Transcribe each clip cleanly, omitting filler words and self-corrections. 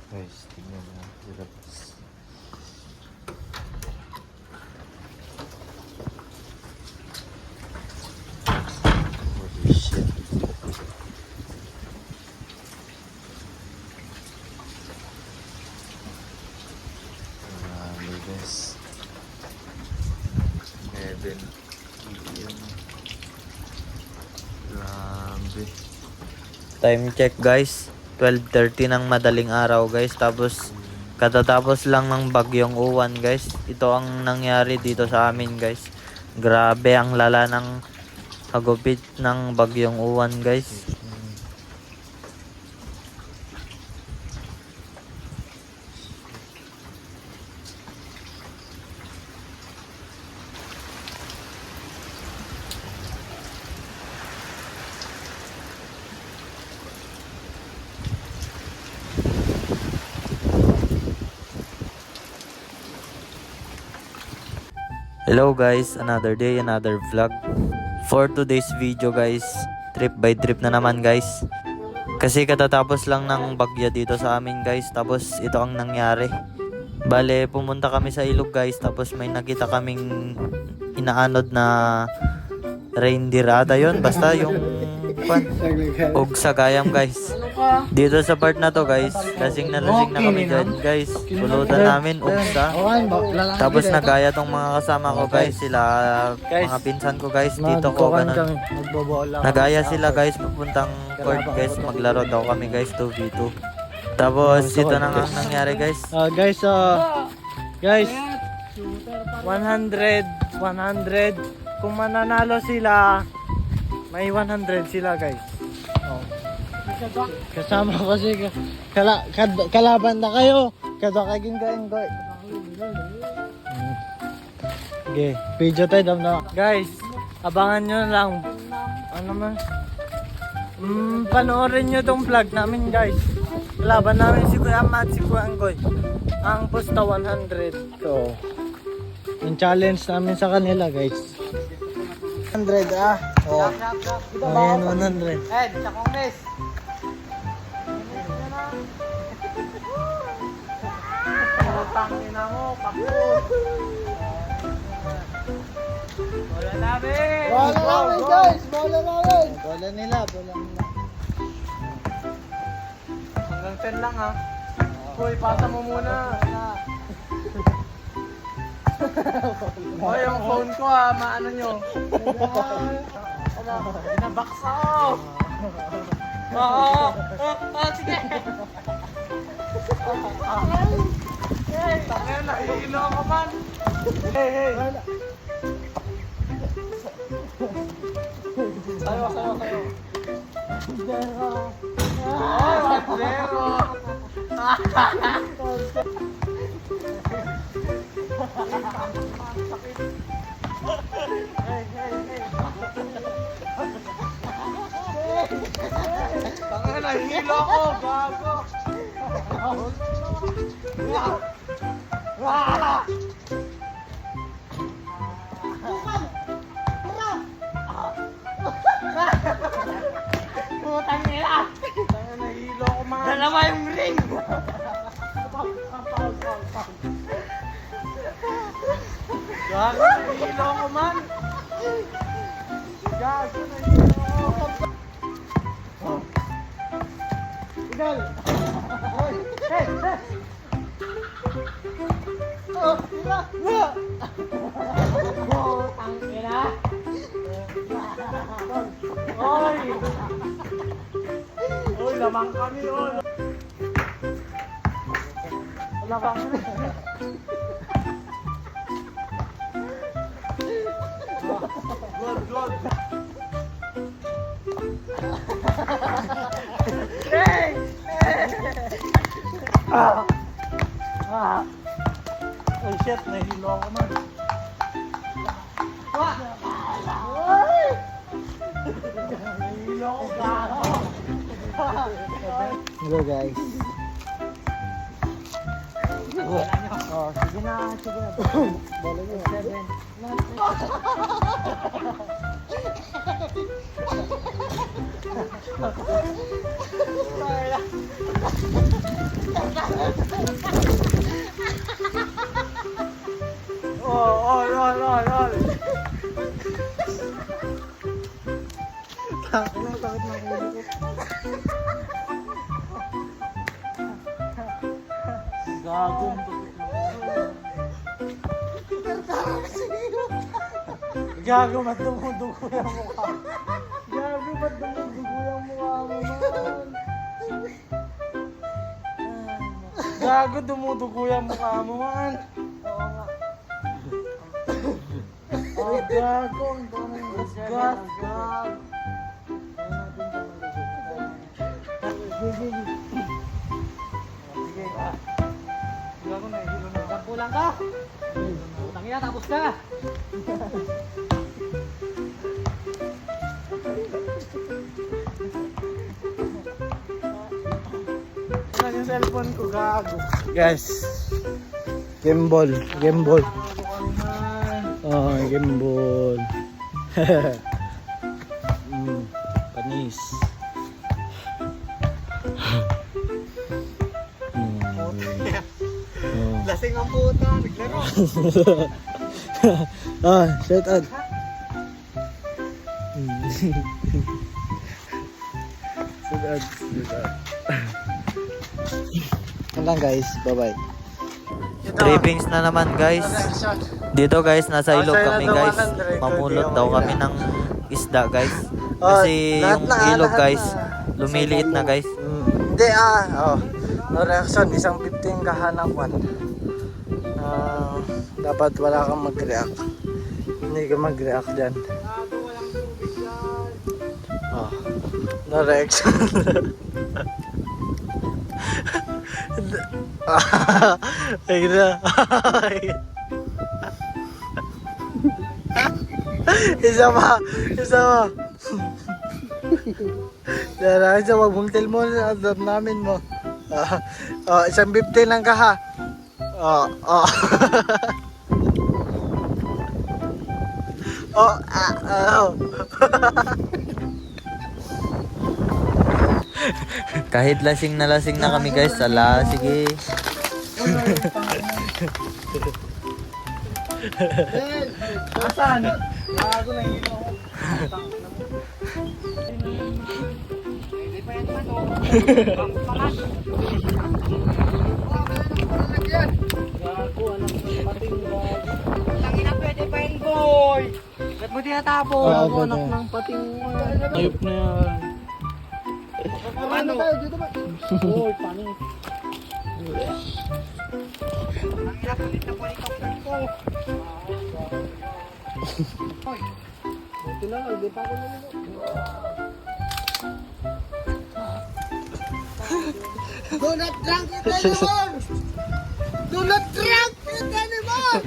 Guys, tingnan na sa labas. Holy shit. Marami guys. 7 PM. Grabe. Time check guys. 12:30 ng madaling araw guys. Tapos katatapos lang ng bagyong uwan guys. Ito ang nangyari dito sa amin guys. Grabe ang lala ng hagupit ng bagyong uwan guys. Hello guys, another day, another vlog. For today's video guys, trip by trip na naman guys. Kasi katatapos lang ng bagya dito sa amin guys. Tapos ito ang nangyari. Bale, pumunta kami sa ilog guys. Tapos may nakita kaming inaanod na reindeer ata yun. Basta yung og sagayam guys. Dito sa part na to guys, kasing nalasing na kami dyan guys. Pulutan namin ugsa. Tapos nagaya tong mga kasama ko guys. Sila mga pinsan ko guys. Dito ko ganun. Nagaya sila guys papuntang court guys. Maglaro daw kami guys 2v2. Tapos ito na nga nangyari guys. Guys 100 kung mananalo sila may 100 sila guys. Kasama ko si kalaban na kayo. Kada kaging kain ko. Okay, video tayo na. Guys, abangan nyo lang. Ano man? Panoorin nyo tong vlog namin guys. Kalaban namin si Kuya Matt, si Kuya Anggoy. Ang posta 100 ko. Yung challenge namin sa kanila guys. 100 Oh. Ayan 100. Sa Congress. Tangina mo, pakot. Bola namin. Bola namin guys, bola namin. Bola nila. Hanggang 10 lang ha. Uy, pasa mo muna. Hoy, yung phone ko ha, maano nyo. Binabaksa ko. Sige. Hey, takya na, iilo ako man. Hey. Sayo. Oh, 1-0. Takya na, iilo ako, gago. Putang nila! Nahihilo ko man! Dalawa yung ring! Gago, nahihilo ko man! Gago, nahihilo ko! Igal! Hey! Oh, tira! Putang nila! Oy, lamang kami, oy. Lamang kami. God. Hey! Oh shit, nahilo ako man. Nahilo ako gago. Hello guys. Oh, sige na. Bola nyo. 7. Oh, all. Takot na ulo ko. Gagong. Gago, ba't dumudugo yung mukha? Gago, ba't dumudugo yung mukha mo, man? Gago, dumudugo yung mukha mo, man. Oo nga. Oh, gago, ang daming gasgas, gago. Sige, gago na, hilo na. Kulang ka. Utang ina, tapos ka. Ano yung cellphone ko, gago. Guys, gimbal. Oh, gimbal. Panis. Lasing ang puta. Naglaro. Shout out. Shout out. Yan lang guys, bye-bye. Trippings na naman guys. Dito guys, nasa ilog Outside kami na guys. 100, Mamulot daw kami ng isda guys. Oh, Kasi lahat yung na, ilog lahat guys, na. lumiliit na guys. Hindi no reaction, isang 15 kahanapan. Dapat wala kang mag-react. Hindi ka mag-react dyan. No reaction. Ayun na. Isa pa. Dara, isa magbungtil mo na adab namin mo. Isang 15 lang ka ha. Kahit lasing na kami guys. Ala, sige. Asan? Gago na hindi ako. Hindi pa yan man, oh. Gago, anak ng pating gago. Tangina, pwede pa yan, boy. Ba't mo tinatapon? Gago, anak ng pating ayop na yan. Ano? Uy, panis. Tangina, kulit na kulit ang friend ko. Hoy. Buti lang, hindi pa ako nalito. Do not drunk it anymore! Do not drunk it anymore!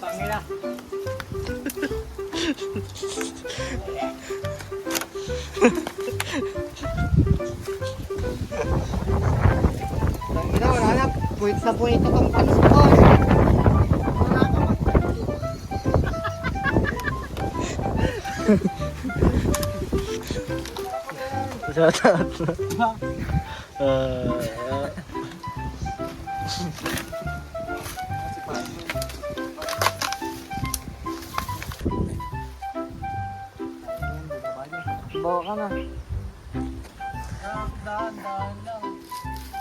Tangina. Tangina, wala na. Puwit na puwit itong panis ko. Shout out. Bawa ka na. Dahan lang.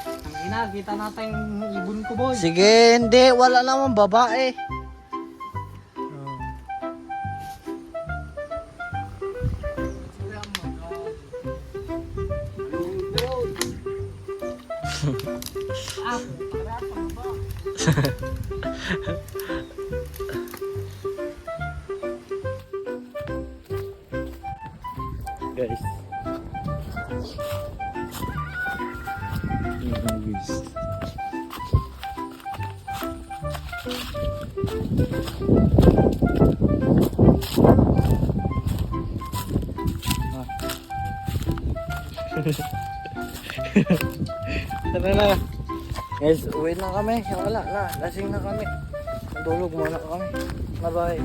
Tangina, kita natin yung ibon ko, boy. Sige, hindi. Wala naman babae. Guys. Tara na. Guys, uwi na kami. Wala na. Lasing na kami. Tulog muna kami. Bye-bye.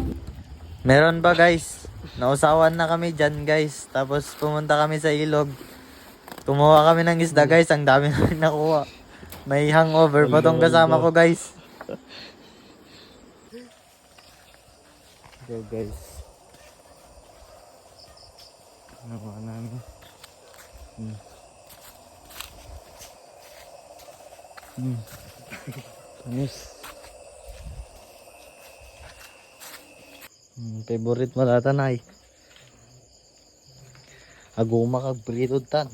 Meron ba guys? Nausawan na kami dyan guys. Tapos pumunta kami sa ilog. Kumuha kami ng isda guys. Ang dami namin nakuha. May hangover pa tong kasama ko guys. Go guys. Nakuha namin. Tamis. Favorite mo tatanay. Aguma kag prito tan.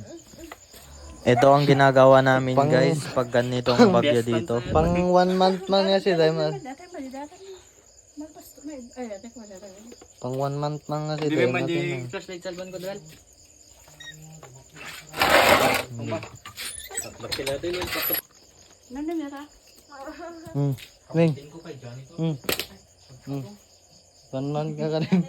Ito ang ginagawa namin Pang- guys. Pag ganitong bagyo dito. Pang 1 month man nga si Diamond. Pang 1 month man nga si Diamond. Flashlight salban ko dal. Nanda mera. Ning. 1 month ka rin.